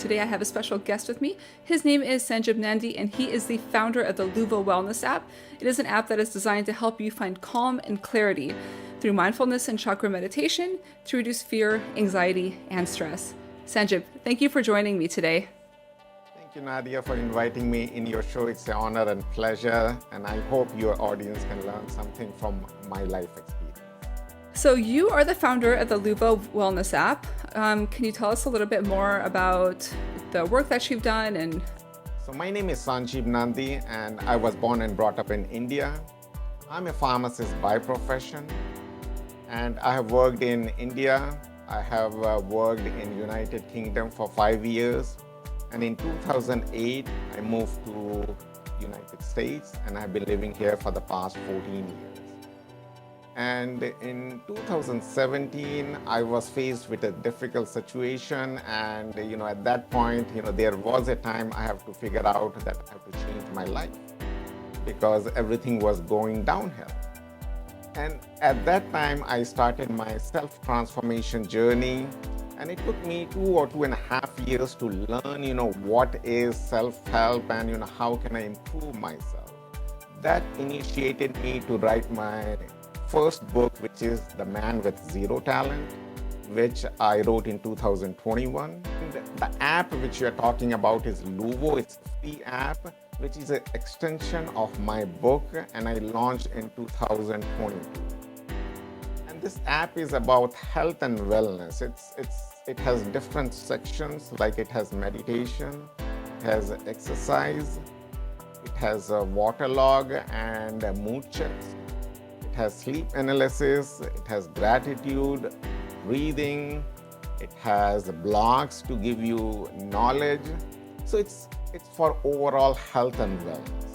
today I have a special guest with me. His name is Sanjib Nandi, and he is the founder of the Luvo Wellness app. It is an app that is designed to help you find calm and clarity through mindfulness and chakra meditation to reduce fear, anxiety, and stress. Sanjib, thank you for joining me today. Thank you, Nadia, for inviting me in your show. It's an honor and pleasure, and I hope your audience can learn something from my life experience. So you are the founder of the Luvo Wellness app. Can you tell us a little bit more about the work that you've done? So my name is Sanjib Nandi, and I was born and brought up in India. I'm a pharmacist by profession, and I have worked in India. I have worked in United Kingdom for 5 years, and in 2008 I moved to United States, and I've been living here for the past 14 years. And in 2017, I was faced with a difficult situation, and at that point, there was a time I have to figure out that I have to change my life because everything was going downhill. And at that time, I started my self-transformation journey, and it took me 2 or 2.5 years to learn, what is self-help and how can I improve myself. That initiated me to write my first book, which is The Man with Zero Talent, which I wrote in 2021. The app which you're talking about is Luvo. It's a free app, which is an extension of my book, and I launched in 2022. And this app is about health and wellness. It has different sections, like it has meditation, it has exercise, it has a water log and mood checks. It has sleep analysis, it has gratitude, breathing, it has blogs to give you knowledge. So it's for overall health and wellness.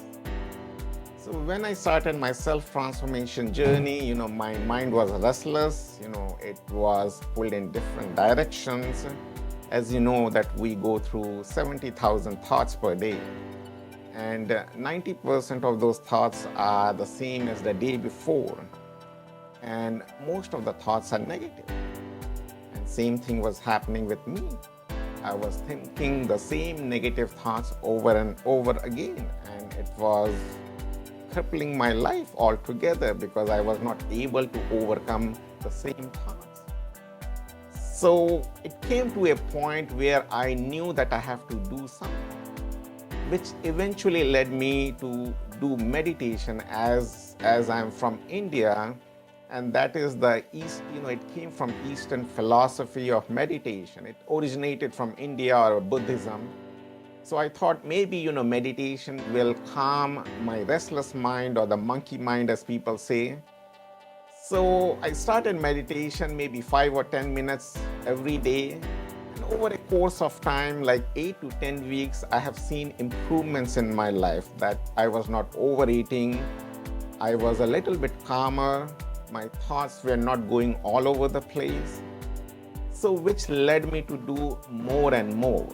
So when I started my self-transformation journey, my mind was restless, it was pulled in different directions. As you know that we go through 70,000 thoughts per day. And 90% of those thoughts are the same as the day before. And most of the thoughts are negative. And same thing was happening with me. I was thinking the same negative thoughts over and over again. And it was crippling my life altogether because I was not able to overcome the same thoughts. So it came to a point where I knew that I have to do something, which eventually led me to do meditation as I'm from India, and that is the East, it came from Eastern philosophy of meditation. It originated from India or Buddhism. So I thought maybe, meditation will calm my restless mind or the monkey mind, as people say. So I started meditation maybe 5 or 10 minutes every day. Over a course of time, like 8 to 10 weeks, I have seen improvements in my life, that I was not overeating, I was a little bit calmer, my thoughts were not going all over the place. So which led me to do more and more.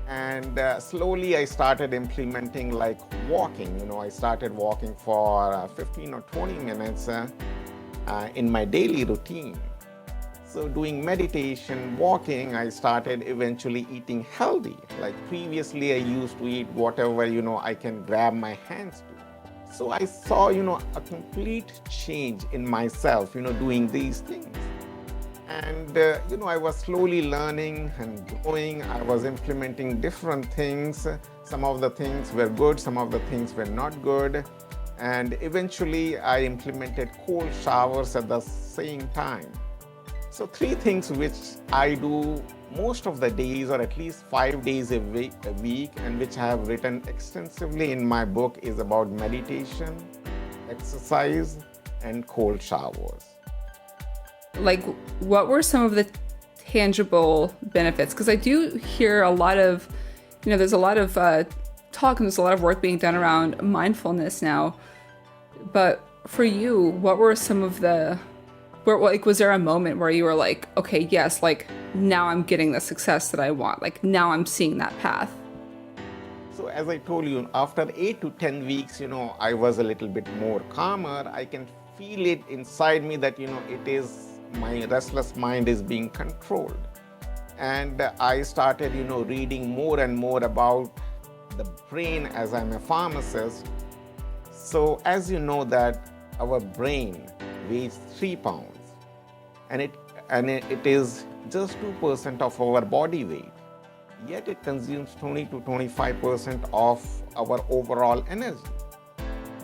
And slowly I started implementing like walking. I started walking for 15 or 20 minutes in my daily routine. So doing meditation, walking, I started eventually eating healthy. Like previously I used to eat whatever, I can grab my hands to. So I saw, a complete change in myself, doing these things. And, I was slowly learning and growing. I was implementing different things. Some of the things were good, some of the things were not good. And eventually I implemented cold showers at the same time. So 3 things which I do most of the days, or at least 5 days a week, and which I have written extensively in my book, is about meditation, exercise, and cold showers. Like, what were some of the tangible benefits? Because I do hear a lot of, there's a lot of talk and there's a lot of work being done around mindfulness now. But for you, what were some of the... was there a moment where you were like, okay, yes, like now I'm getting the success that I want, like now I'm seeing that path? So as I told you, after 8 to 10 weeks, I was a little bit more calmer. I can feel it inside me that, it is, my restless mind is being controlled. And I started, reading more and more about the brain as I'm a pharmacist. So as you know that our brain weighs 3 pounds and it is just 2% of our body weight. Yet it consumes 20 to 25% of our overall energy.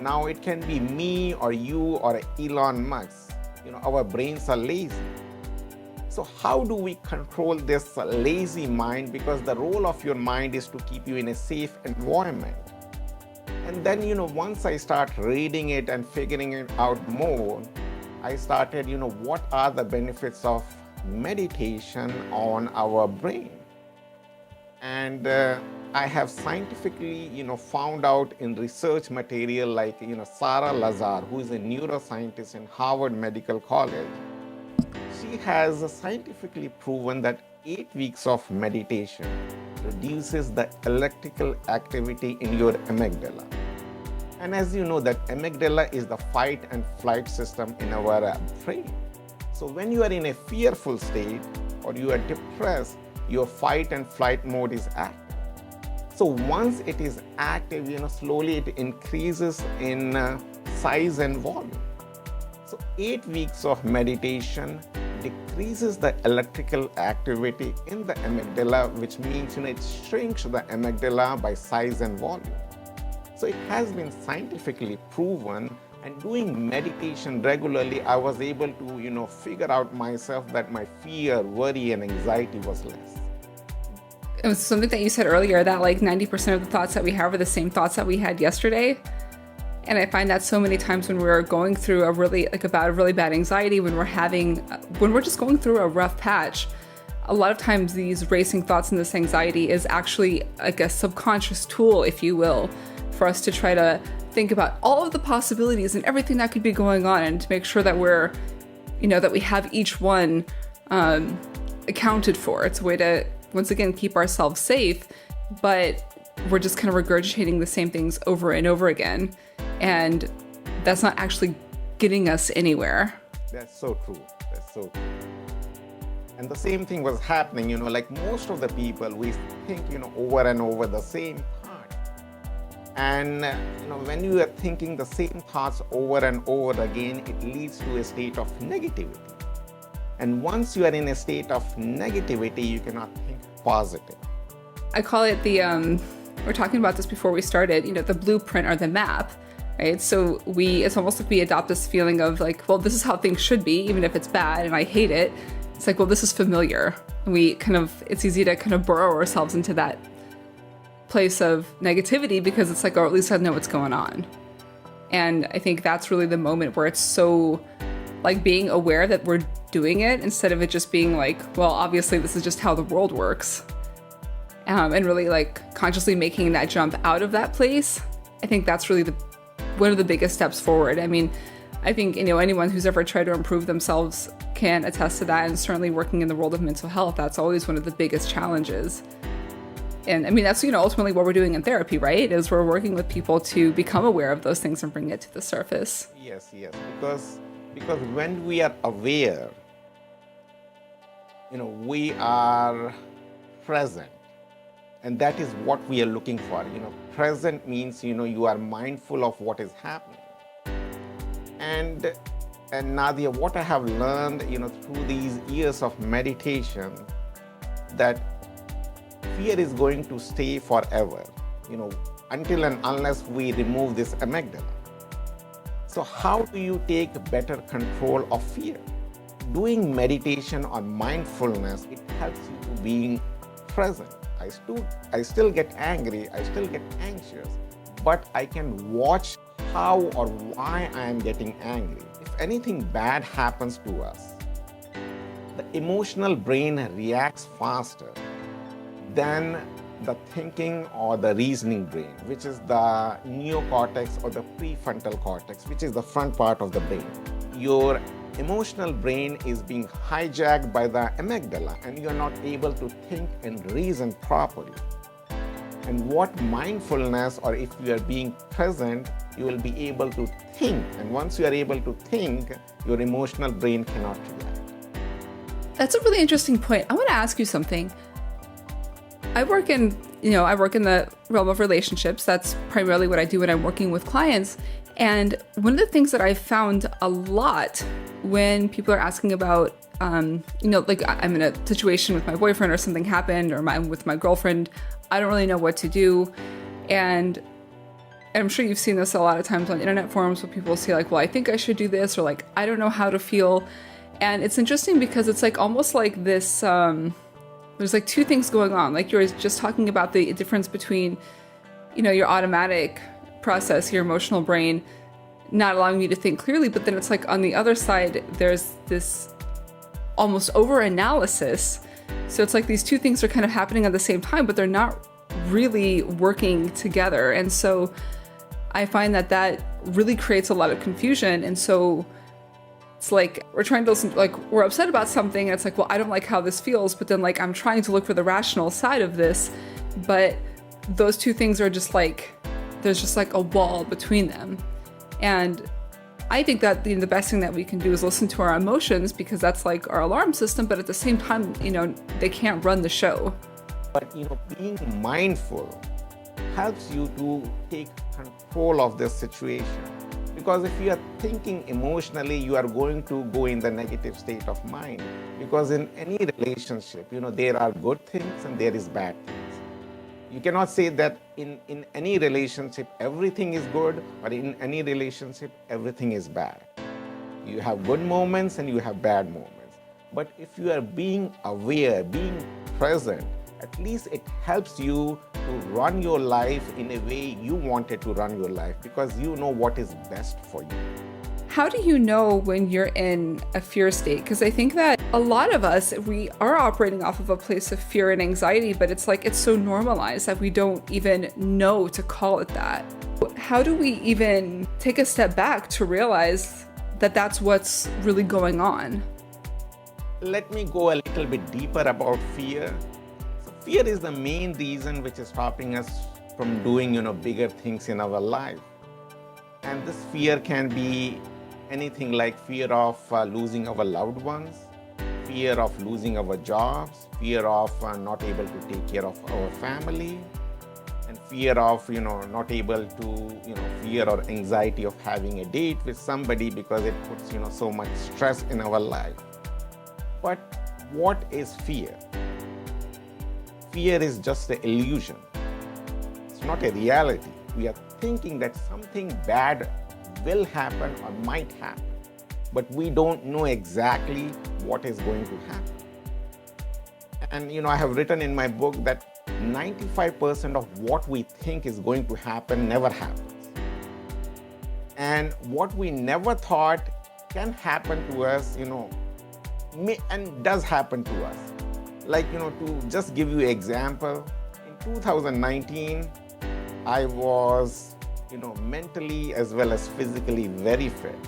Now it can be me or you or Elon Musk. Our brains are lazy. So how do we control this lazy mind? Because the role of your mind is to keep you in a safe environment. And then, once I start reading it and figuring it out more, I started, what are the benefits of meditation on our brain? And I have scientifically, found out in research material like, Sarah Lazar, who is a neuroscientist in Harvard Medical College. She has scientifically proven that 8 weeks of meditation reduces the electrical activity in your amygdala. And as you know, that amygdala is the fight and flight system in our brain. So when you are in a fearful state or you are depressed, your fight and flight mode is active. So once it is active, slowly it increases in size and volume. So 8 weeks of meditation decreases the electrical activity in the amygdala, which means it shrinks the amygdala by size and volume. So it has been scientifically proven, and doing meditation regularly, I was able to figure out myself that my fear, worry, and anxiety was less. It was something that you said earlier that like 90% of the thoughts that we have are the same thoughts that we had yesterday. And I find that so many times when we're going through a really bad anxiety, when we're just going through a rough patch, a lot of times these racing thoughts and this anxiety is actually like a subconscious tool, if you will, for us to try to think about all of the possibilities and everything that could be going on, and to make sure that we're, that we have each one accounted for. It's a way to, once again, keep ourselves safe, but we're just kind of regurgitating the same things over and over again. And that's not actually getting us anywhere. That's so true. That's so true. And the same thing was happening, like most of the people, we think, over and over the same thought. And, when you are thinking the same thoughts over and over again, it leads to a state of negativity. And once you are in a state of negativity, you cannot think positive. I call it we're talking about this before we started, the blueprint or the map. Right? So it's almost like we adopt this feeling of like, well, this is how things should be, even if it's bad and I hate it. It's like, well, this is familiar. And it's easy to kind of burrow ourselves into that place of negativity because it's like, or at least I know what's going on. And I think that's really the moment where it's so like being aware that we're doing it instead of it just being like, well, obviously this is just how the world works. And really like consciously making that jump out of that place. I think that's really one of the biggest steps forward. I mean, I think, anyone who's ever tried to improve themselves can attest to that. And certainly working in the world of mental health, that's always one of the biggest challenges. And I mean, that's, ultimately what we're doing in therapy, right? Is we're working with people to become aware of those things and bring it to the surface. Yes. Because when we are aware, we are present. And that is what we are looking for. Present means, you are mindful of what is happening. And Nadia, what I have learned, through these years of meditation, that fear is going to stay forever, until and unless we remove this amygdala. So how do you take better control of fear? Doing meditation on mindfulness, it helps you to being present. I still get angry, I still get anxious, but I can watch how or why I am getting angry. If anything bad happens to us, the emotional brain reacts faster than the thinking or the reasoning brain, which is the neocortex or the prefrontal cortex, which is the front part of the brain. Your emotional brain is being hijacked by the amygdala, and you're not able to think and reason properly. And what mindfulness, or if you are being present, you will be able to think. And once you are able to think, your emotional brain cannot react. That's a really interesting point. I want to ask you something. I work in, I work in the realm of relationships. That's primarily what I do when I'm working with clients. And one of the things that I've found a lot when people are asking about, like I'm in a situation with my boyfriend or something happened, or I'm with my girlfriend, I don't really know what to do. And I'm sure you've seen this a lot of times on internet forums where people say like, well, I think I should do this, or like, I don't know how to feel. And it's interesting because it's like almost like this, there's like two things going on. Like you're just talking about the difference between, your automatic process, your emotional brain, not allowing you to think clearly. But then it's like on the other side, there's this almost over-analysis. So it's like these two things are kind of happening at the same time, but they're not really working together. And so I find that really creates a lot of confusion. And so it's like we're trying to listen, like we're upset about something, and it's like, well, I don't like how this feels, but then like I'm trying to look for the rational side of this, but those two things are just like, there's just like a wall between them. And I think that the best thing that we can do is listen to our emotions, because that's like our alarm system, but at the same time, they can't run the show. But being mindful helps you to take control of this situation. Because if you are thinking emotionally, you are going to go in the negative state of mind. Because in any relationship, there are good things and there is bad things. You cannot say that in any relationship, everything is good, or in any relationship, everything is bad. You have good moments and you have bad moments. But if you are being aware, being present, at least it helps you to run your life in a way you wanted to run your life, because you know what is best for you. How do you know when you're in a fear state? Because I think that a lot of us, we are operating off of a place of fear and anxiety, but it's like it's so normalized that we don't even know to call it that. How do we even take a step back to realize that that's what's really going on? Let me go a little bit deeper about fear. Fear is the main reason which is stopping us from doing, bigger things in our life. And this fear can be anything like fear of losing our loved ones, fear of losing our jobs, fear of not able to take care of our family, and fear of, not able to, fear or anxiety of having a date with somebody because it puts, so much stress in our life. But what is fear? Fear is just an illusion. It's not a reality. We are thinking that something bad will happen or might happen, but we don't know exactly what is going to happen. And I have written in my book that 95% of what we think is going to happen never happens. And what we never thought can happen to us, and does happen to us. Like, to just give you an example, in 2019, I was, mentally as well as physically very fit.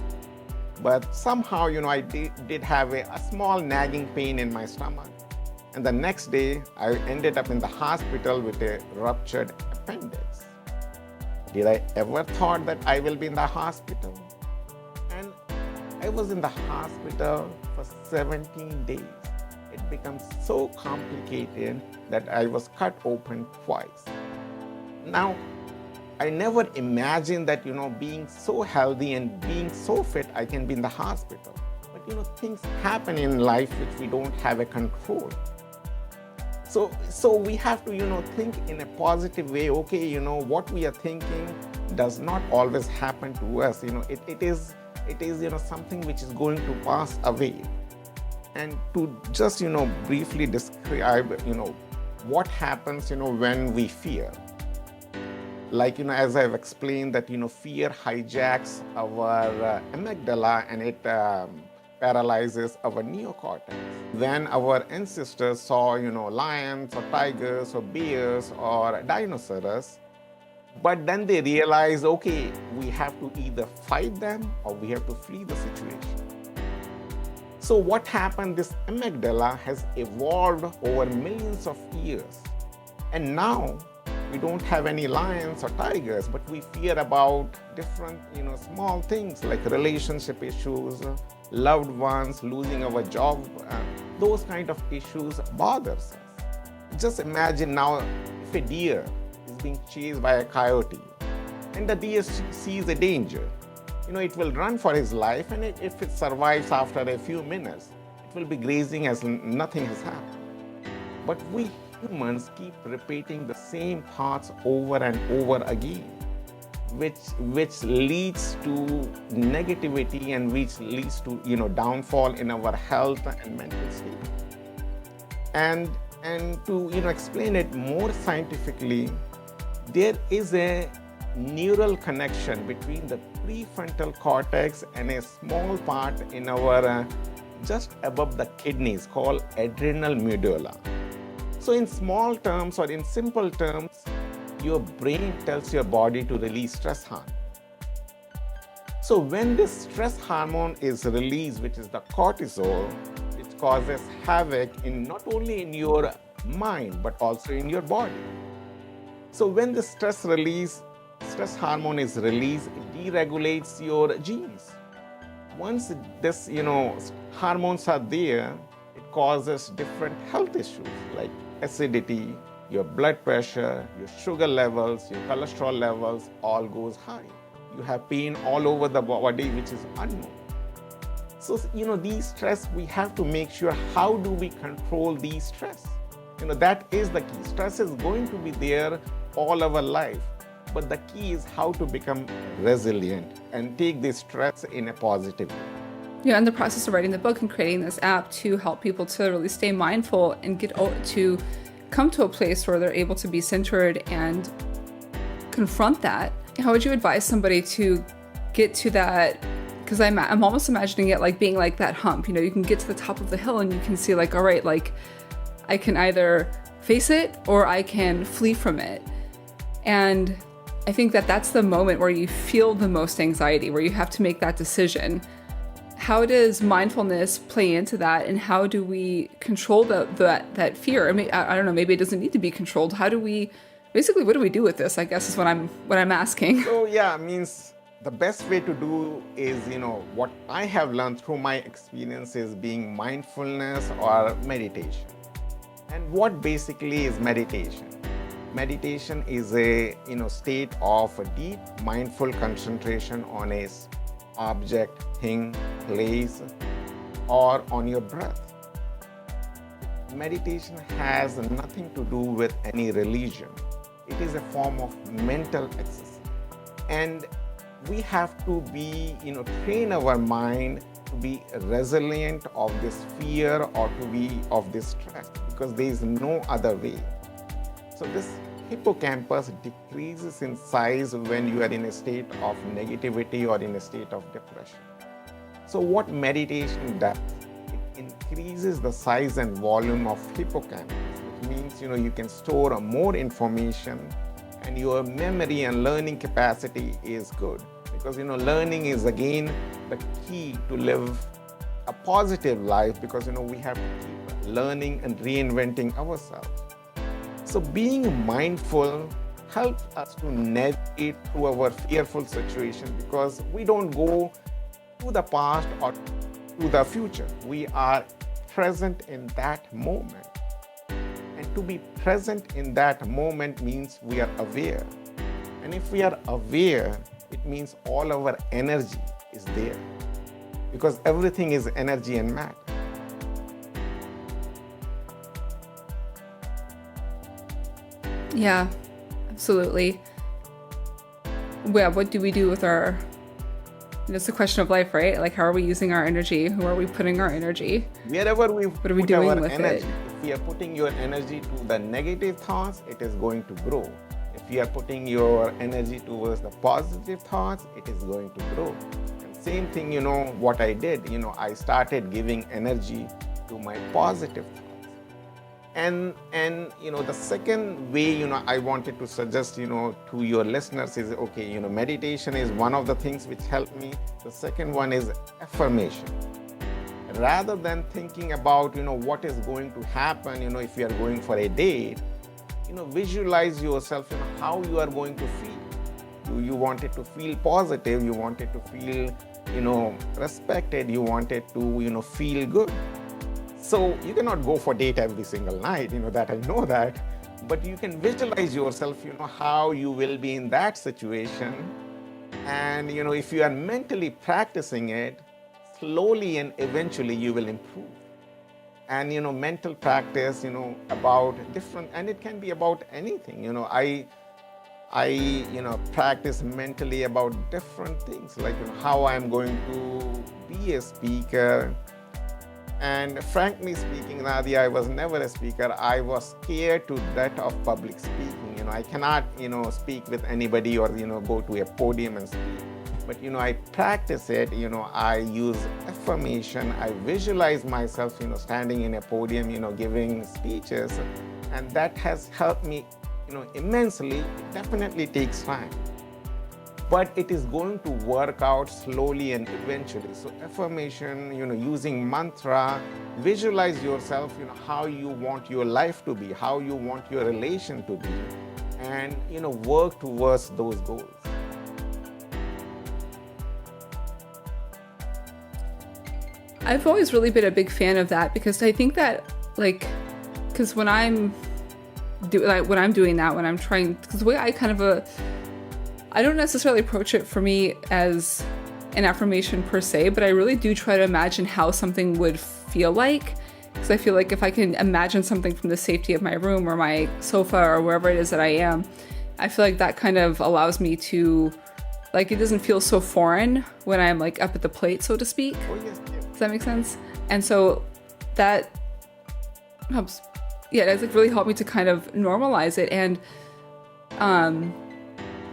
But somehow, I did have a small nagging pain in my stomach. And the next day, I ended up in the hospital with a ruptured appendix. Did I ever thought that I will be in the hospital? And I was in the hospital for 17 days. It becomes so complicated that I was cut open twice. Now, I never imagined that, being so healthy and being so fit, I can be in the hospital. But, things happen in life which we don't have a control. So we have to, think in a positive way. Okay, what we are thinking does not always happen to us. It is, something which is going to pass away. And to just, briefly describe, what happens, when we fear. Like, as I've explained that, fear hijacks our amygdala and it paralyzes our neocortex. When our ancestors saw, lions or tigers or bears or dinosaurs, but then they realized, okay, we have to either fight them or we have to flee the situation. So what happened, this amygdala has evolved over millions of years. And now we don't have any lions or tigers, but we fear about different, small things like relationship issues, loved ones, losing our job. those kind of issues bothers us. Just imagine now if a deer is being chased by a coyote and the deer sees a danger. It will run for his life, and if it survives after a few minutes, it will be grazing as nothing has happened. But we humans keep repeating the same thoughts over and over again, which leads to negativity and which leads to downfall in our health and mental state. And to explain it more scientifically, there is a neural connection between the prefrontal cortex and a small part in our just above the kidneys called adrenal medulla. So in small terms or in simple terms, your brain tells your body to release stress hormone. So when this stress hormone is released, which is the cortisol, it causes havoc not only in your mind but also in your body. So when the stress hormone is released, it deregulates your genes. Once this hormones are there, it causes different health issues like acidity, your blood pressure, your sugar levels, your cholesterol levels all goes high. You have pain all over the body, which is unknown. So these stress, we have to make sure how do we control these stress. That is the key. Stress is going to be there all our life, but the key is how to become resilient and take this stress in a positive way. In the process of writing the book and creating this app to help people to really stay mindful and get to come to a place where they're able to be centered and confront that, how would you advise somebody to get to that? Because I'm almost imagining it like being like that hump. You can get to the top of the hill and you can see like, all right, like I can either face it or I can flee from it. And I think that that's the moment where you feel the most anxiety, where you have to make that decision. How does mindfulness play into that, and how do we control that fear? I mean, I don't know, maybe it doesn't need to be controlled. How do we, basically, what do we do with this, I guess is what I'm asking. So yeah, means the best way to do is, what I have learned through my experiences being mindfulness or meditation. And what basically is meditation? Meditation is a state of a deep mindful concentration on a object, thing, place, or on your breath. Meditation has nothing to do with any religion. It is a form of mental exercise. And we have to be, train our mind to be resilient of this fear or to be of this stress, because there is no other way. So this hippocampus decreases in size when you are in a state of negativity or in a state of depression. So what meditation does, it increases the size and volume of hippocampus, which means you can store more information and your memory and learning capacity is good. Because learning is again the key to live a positive life, because we have to keep learning and reinventing ourselves. So being mindful helps us to navigate through our fearful situation, because we don't go to the past or to the future. We are present in that moment. And to be present in that moment means we are aware. And if we are aware, it means all our energy is there, because everything is energy and matter. Yeah, absolutely. Yeah, what do we do with our, it's a question of life, right? Like, how are we using our energy? Who are we putting our energy? Wherever we what are we doing with energy, it? if we are putting your energy to the negative thoughts, it is going to grow. If you are putting your energy towards the positive thoughts, it is going to grow. And same thing, what I did, I started giving energy to my positive thoughts. And the second way, I wanted to suggest, to your listeners is, okay, meditation is one of the things which helped me. The second one is affirmation. Rather than thinking about, what is going to happen, if you are going for a date, visualize yourself, how you are going to feel. You wanted to feel positive, you wanted to feel, respected, you wanted to, feel good. So you cannot go for date every single night, that I know that, but you can visualize yourself, how you will be in that situation. And, if you are mentally practicing it, slowly and eventually you will improve. And, mental practice, about different, and it can be about anything, I practice mentally about different things, like how I'm going to be a speaker. And frankly speaking, Nadia, I was never a speaker. I was scared to death of public speaking. I cannot, speak with anybody or, go to a podium and speak. But, I practice it, I use affirmation. I visualize myself, standing in a podium, giving speeches. And that has helped me, immensely. It definitely takes time. But it is going to work out slowly and eventually. So affirmation, using mantra, visualize yourself, how you want your life to be, how you want your relation to be, and, work towards those goals. I've always really been a big fan of that, because I think that, because when I'm doing that, when I'm trying, because the way I I don't necessarily approach it for me as an affirmation per se, but I really do try to imagine how something would feel like. Because I feel like if I can imagine something from the safety of my room or my sofa or wherever it is that I am, I feel like that kind of allows me to, it doesn't feel so foreign when I'm up at the plate, so to speak. Oh, yes. Does that make sense? And so that helps. Yeah, it has really helped me to kind of normalize it. And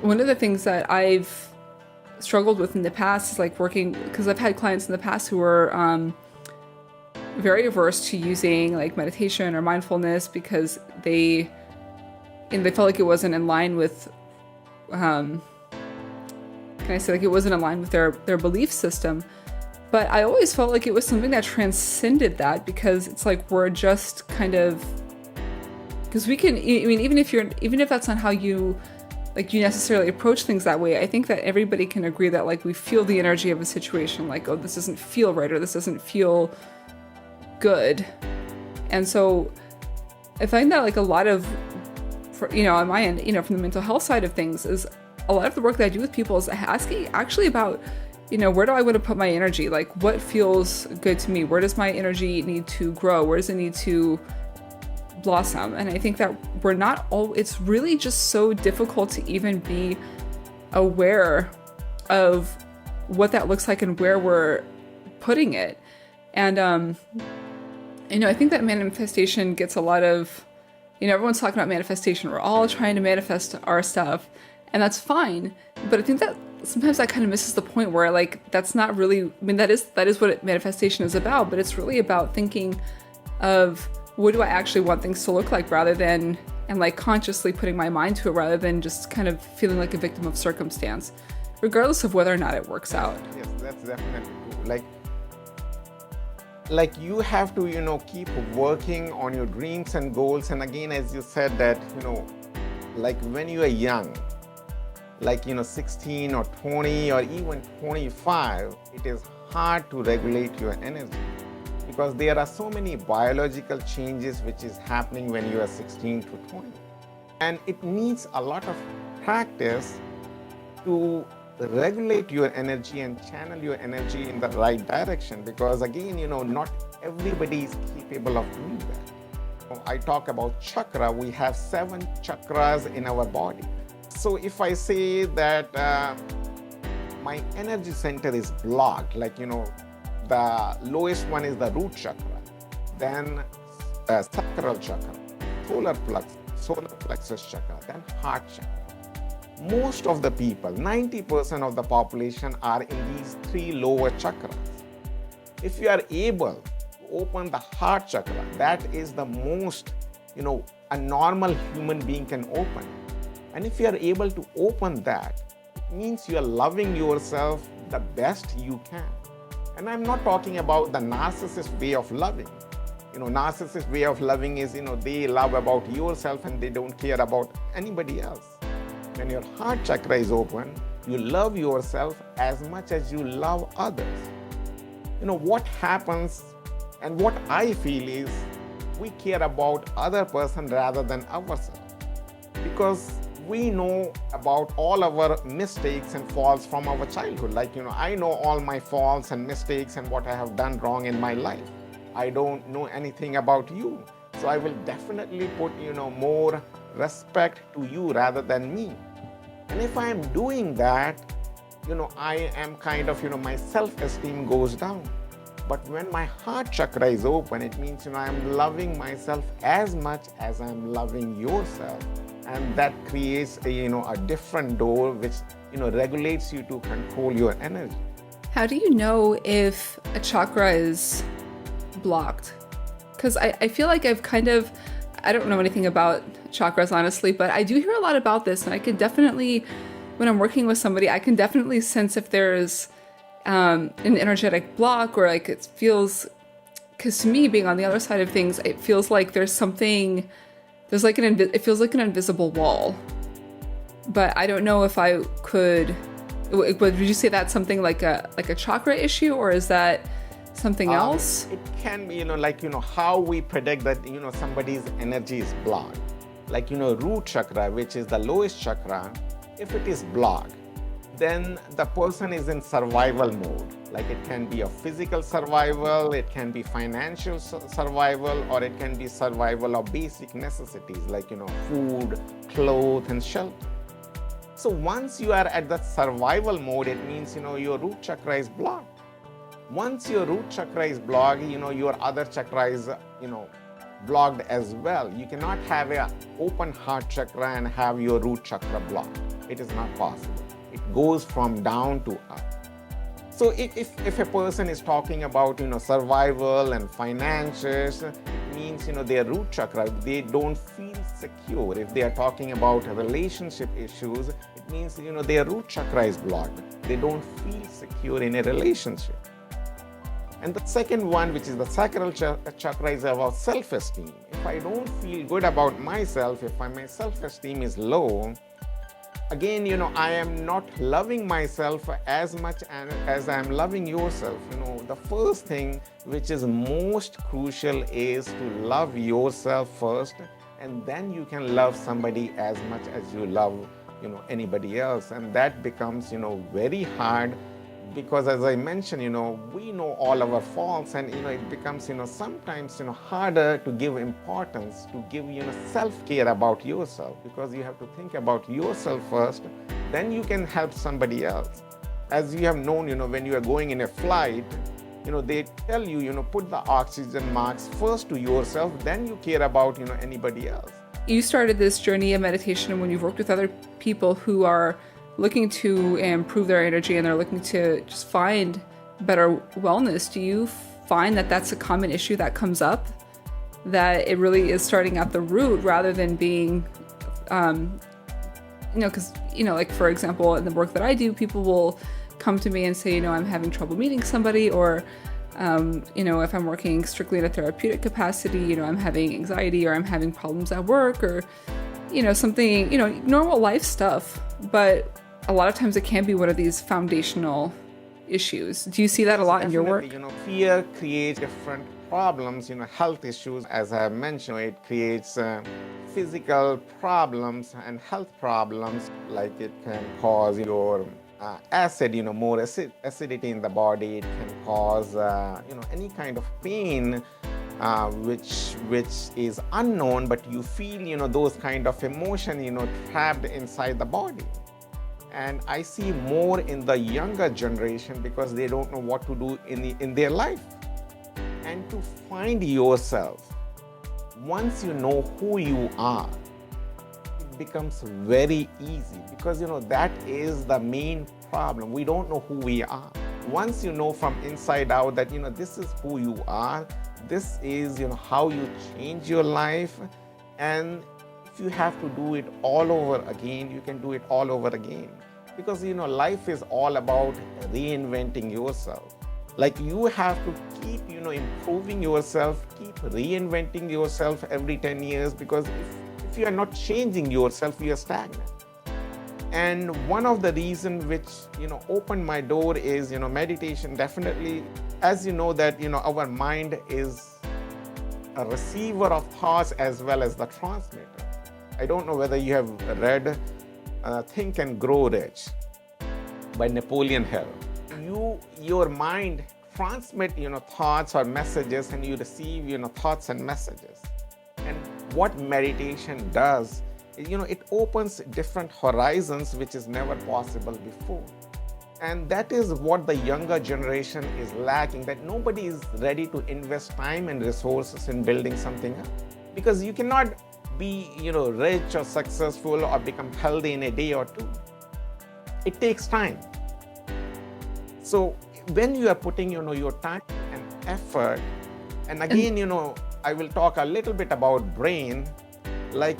one of the things that I've struggled with in the past is working, because I've had clients in the past who were very averse to using meditation or mindfulness, because they felt like it wasn't in line with it wasn't in line with their belief system. But I always felt like it was something that transcended that, because it's we're just kind of, because we can, even if that's not how you you necessarily approach things that way, I think that everybody can agree that we feel the energy of a situation, oh, this doesn't feel right, or this doesn't feel good. And so I find that a lot of, on my end, from the mental health side of things, is a lot of the work that I do with people is asking actually about, where do I want to put my energy? What feels good to me? Where does my energy need to grow? Where does it need to blossom? And I think that it's really just so difficult to even be aware of what that looks like and where we're putting it. And, I think that manifestation gets a lot of, everyone's talking about manifestation. We're all trying to manifest our stuff, and that's fine. But I think that sometimes that kind of misses the point where that's not really, that is what manifestation is about, but it's really about thinking of, what do I actually want things to look like, rather than, and consciously putting my mind to it, rather than just kind of feeling like a victim of circumstance, regardless of whether or not it works out. Yes, that's definitely true. You have to, keep working on your dreams and goals. And again, as you said that, when you are young, 16 or 20 or even 25, it is hard to regulate your energy, because there are so many biological changes which is happening when you are 16 to 20. And it needs a lot of practice to regulate your energy and channel your energy in the right direction, because again, not everybody is capable of doing that. I talk about chakra. We have 7 chakras in our body. So if I say that my energy center is blocked, the lowest one is the root chakra, then sacral chakra, solar plexus chakra, then heart chakra. Most of the people, 90% of the population, are in these 3 lower chakras. If you are able to open the heart chakra, that is the most, a normal human being can open. And if you are able to open that, it means you are loving yourself the best you can. And I'm not talking about the narcissist way of loving. Narcissist way of loving is, they love about yourself and they don't care about anybody else. When your heart chakra is open, you love yourself as much as you love others. What happens And what I feel is we care about other person rather than ourselves, because we know about all our mistakes and faults from our childhood. Like, I know all my faults and mistakes and what I have done wrong in my life. I don't know anything about you. So I will definitely put, more respect to you rather than me. And if I am doing that, I am kind of, my self-esteem goes down. But when my heart chakra is open, it means, I am loving myself as much as I'm loving yourself. And that creates a different door which, regulates you to control your energy. How do you know if a chakra is blocked? Because I feel like I don't know anything about chakras, honestly, but I do hear a lot about this. And I can definitely, when I'm working with somebody, I can definitely sense if there's an energetic block, or like it feels, because to me, being on the other side of things, it feels like there's something, it feels like an invisible wall. But I don't know if I could, would you say that's something like a chakra issue, or is that something else? It can be, how we predict that, somebody's energy is blocked. Like, root chakra, which is the lowest chakra, if it is blocked, then the person is in survival mode. Like, it can be a physical survival, it can be financial survival, or it can be survival of basic necessities like, food, clothes, and shelter. So once you are at the survival mode, it means, your root chakra is blocked. Once your root chakra is blocked, your other chakra is, blocked as well. You cannot have an open heart chakra and have your root chakra blocked. It is not possible. It goes from down to up. So if a person is talking about, survival and finances, it means, their root chakra, they don't feel secure. If they are talking about relationship issues, it means, their root chakra is blocked. They don't feel secure in a relationship. And the second one, which is the sacral chakra, is about self-esteem. If I don't feel good about myself, if my self-esteem is low, again, I am not loving myself as much as I am loving yourself. The first thing which is most crucial is to love yourself first, and then you can love somebody as much as you love, anybody else. And that becomes, very hard, because as I mentioned, we know all our faults, and, it becomes, sometimes, harder to give importance, to give, self-care about yourself, because you have to think about yourself first, then you can help somebody else. As you have known, when you are going in a flight, they tell you, put the oxygen mask first to yourself, then you care about, anybody else. You started this journey of meditation when you've worked with other people who are looking to improve their energy and they're looking to just find better wellness. Do you find that that's a common issue that comes up, that it really is starting at the root rather than being, because, like, for example, in the work that I do, people will come to me and say, I'm having trouble meeting somebody, or, if I'm working strictly in a therapeutic capacity, I'm having anxiety, or I'm having problems at work, or, something, normal life stuff. But a lot of times it can be one of these foundational issues. Do you see that a lot in your work? Fear creates different problems, health issues. As I have mentioned, it creates physical problems and health problems, like it can cause your acid, more acidity in the body. It can cause, any kind of pain, which is unknown, but you feel, those kind of emotion, trapped inside the body. And I see more in the younger generation, because they don't know what to do in their life. And to find yourself, once you know who you are, it becomes very easy, because that is the main problem. We don't know who we are. Once you know from inside out that this is who you are, this is how you change your life, and if you have to do it all over again, you can do it all over again. Because life is all about reinventing yourself. Like, you have to keep improving yourself, keep reinventing yourself every 10 years, because if you are not changing yourself, you are stagnant. And one of the reasons which opened my door is meditation. Definitely as you know that, our mind is a receiver of thoughts as well as the transmitter. I don't know whether you have read Think and Grow Rich by Napoleon Hill. Your mind transmit, thoughts or messages, and you receive, thoughts and messages. And what meditation does, it opens different horizons, which is never possible before. And that is what the younger generation is lacking, that nobody is ready to invest time and resources in building something up. Because you cannot be, rich or successful or become healthy in a day or two. It takes time. So when you are putting, your time and effort, and again, I will talk a little bit about brain, like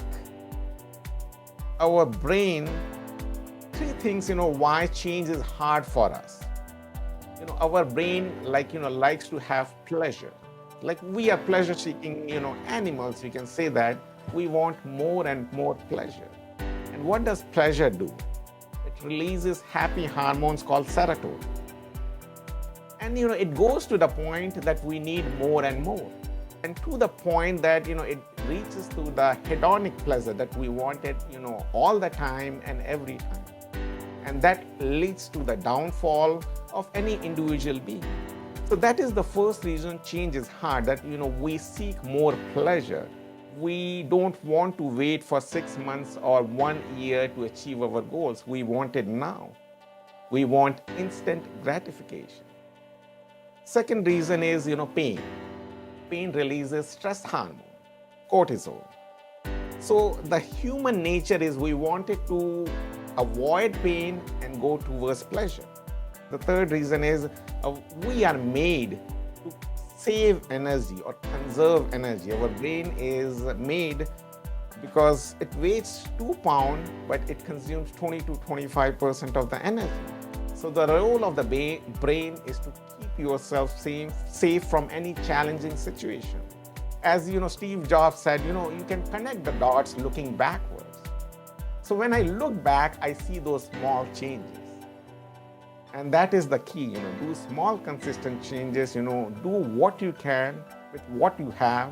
our brain, three things, why change is hard for us. Our brain, likes to have pleasure. Like we are pleasure-seeking, animals, we can say that. We want more and more pleasure. And what does pleasure do? It releases happy hormones called serotonin. And, it goes to the point that we need more and more. And to the point that, it reaches to the hedonic pleasure that we wanted, all the time and every time. And that leads to the downfall of any individual being. So that is the first reason change is hard, that we seek more pleasure. We don't want to wait for 6 months or 1 year to achieve our goals. We want it now. We want instant gratification. Second reason is, pain. Pain releases stress hormone, cortisol. So the human nature is we wanted to avoid pain and go towards pleasure. The third reason is we are made to save energy or conserve energy. Our brain is made because it weighs 2 pounds, but it consumes 20 to 25% of the energy. So the role of the brain is to keep yourself safe from any challenging situation. As Steve Jobs said, you can connect the dots looking backwards. So when I look back, I see those small changes. And that is the key, do small consistent changes, do what you can with what you have,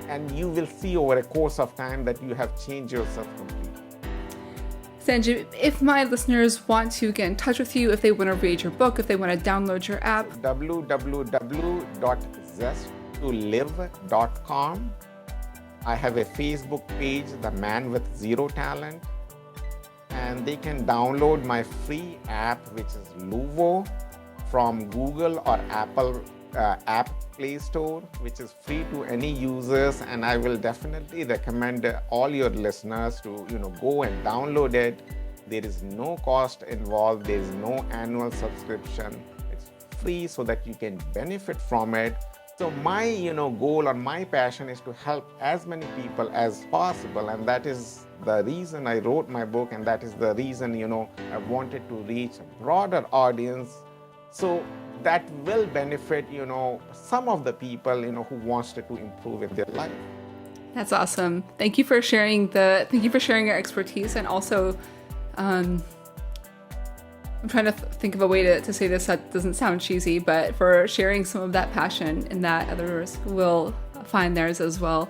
and you will see over a course of time that you have changed yourself completely. Sanjib, if my listeners want to get in touch with you, if they want to read your book, if they want to download your app, www.zesttolive.com. I have a Facebook page, The Man with Zero Talent, and they can download my free app, which is Luvo, from Google or Apple App Play Store, which is free to any users. And I will definitely recommend all your listeners to go and download it. There is no cost involved. There is no annual subscription. It's free so that you can benefit from it. So my goal or my passion is to help as many people as possible, and that is the reason I wrote my book, and that is the reason I wanted to reach a broader audience, so that will benefit some of the people who wants to improve in their life. That's awesome. Thank you for sharing your expertise, and also I'm trying to think of a way to say this that doesn't sound cheesy, but for sharing some of that passion and that others will find theirs as well.